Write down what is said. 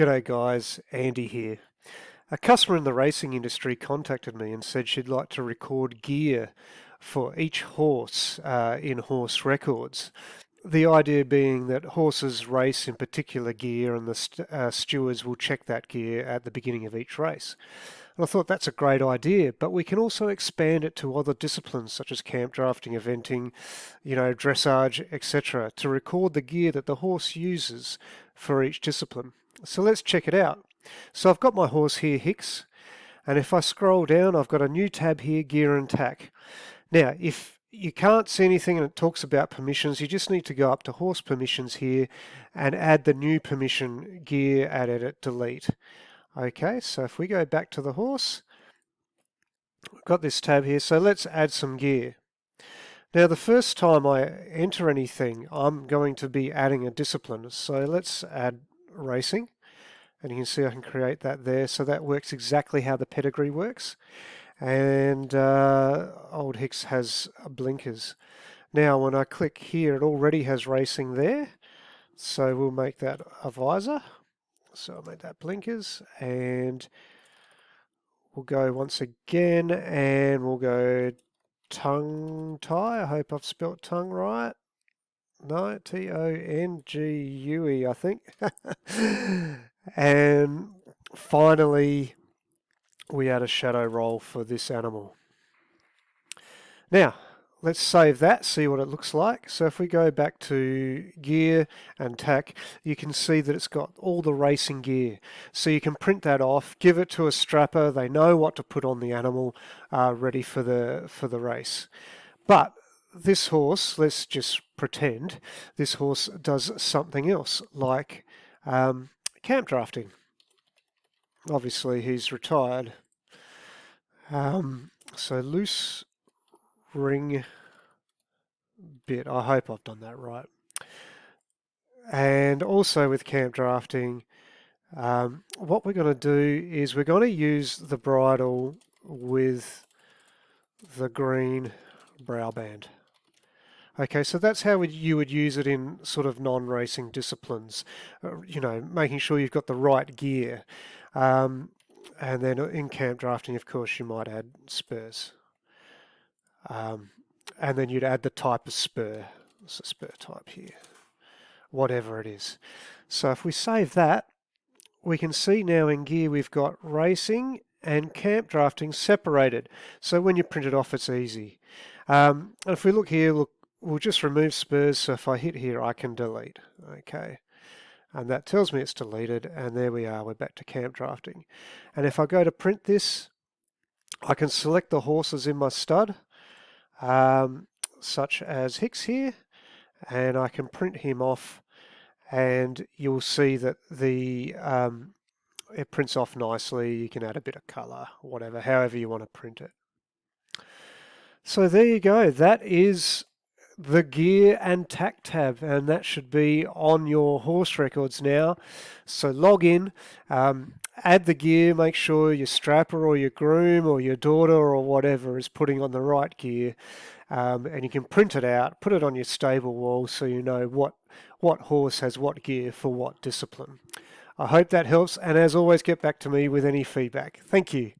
G'day guys, Andy here. A customer in the racing industry contacted me and said she'd like to record gear for each horse in HorseRecords. The idea being that horses race in particular gear and the stewards will check that gear at the beginning of each race. And I thought that's a great idea, but we can also expand it to other disciplines such as camp drafting, eventing, dressage, etc., to record the gear that the horse uses for each discipline. So let's check it out. So I've got my horse here, Hicks, and if I scroll down, I've got a new tab here, Gear and Tack. Now, if you can't see anything and it talks about permissions, you just need to go up to Horse Permissions here and add the new permission, Gear, Add, Edit, Delete. Okay, so if we go back to the horse, I've got this tab here, so let's add some gear. Now, the first time I enter anything, I'm going to be adding a discipline, so let's add racing, and you can see I can create that there, so that works exactly how the pedigree works. And old Hicks has blinkers. Now when I click here, it already has racing there, so we'll make that a visor, so I'll make that blinkers, and we'll go once again and we'll go tongue tie. I hope I've spelt tongue right. No, Tongue, I think. And finally, we add a shadow roll for this animal. Now, let's save that, see what it looks like. So if we go back to gear and tack, you can see that it's got all the racing gear. So you can print that off, give it to a strapper. They know what to put on the animal, ready for the race. But this horse, let's just pretend, this horse does something else, like camp drafting. Obviously, he's retired. So loose ring bit. I hope I've done that right. And also with camp drafting, what we're going to do is we're going to use the bridle with the green brow band. Okay, so that's how you would use it in sort of non-racing disciplines, making sure you've got the right gear. And then in camp drafting, of course, you might add spurs. And then you'd add the type of spur. It's a spur type here, whatever it is. So if we save that, we can see now in gear we've got racing and camp drafting separated. So when you print it off, it's easy. And if we look here, we'll just remove spurs, so if I hit here, I can delete. Okay, and that tells me it's deleted, and there we are, we're back to camp drafting. And if I go to print this, I can select the horses in my stud, such as Hicks here, and I can print him off, and you'll see that it prints off nicely. You can add a bit of color, whatever, however you want to print it. So there you go, that is the gear and tack tab, and that should be on your HorseRecords now. So log in, add the gear, make sure your strapper or your groom or your daughter or whatever is putting on the right gear, and you can print it out, put it on your stable wall so you know what horse has what gear for what discipline. I hope that helps, and as always, get back to me with any feedback. Thank you.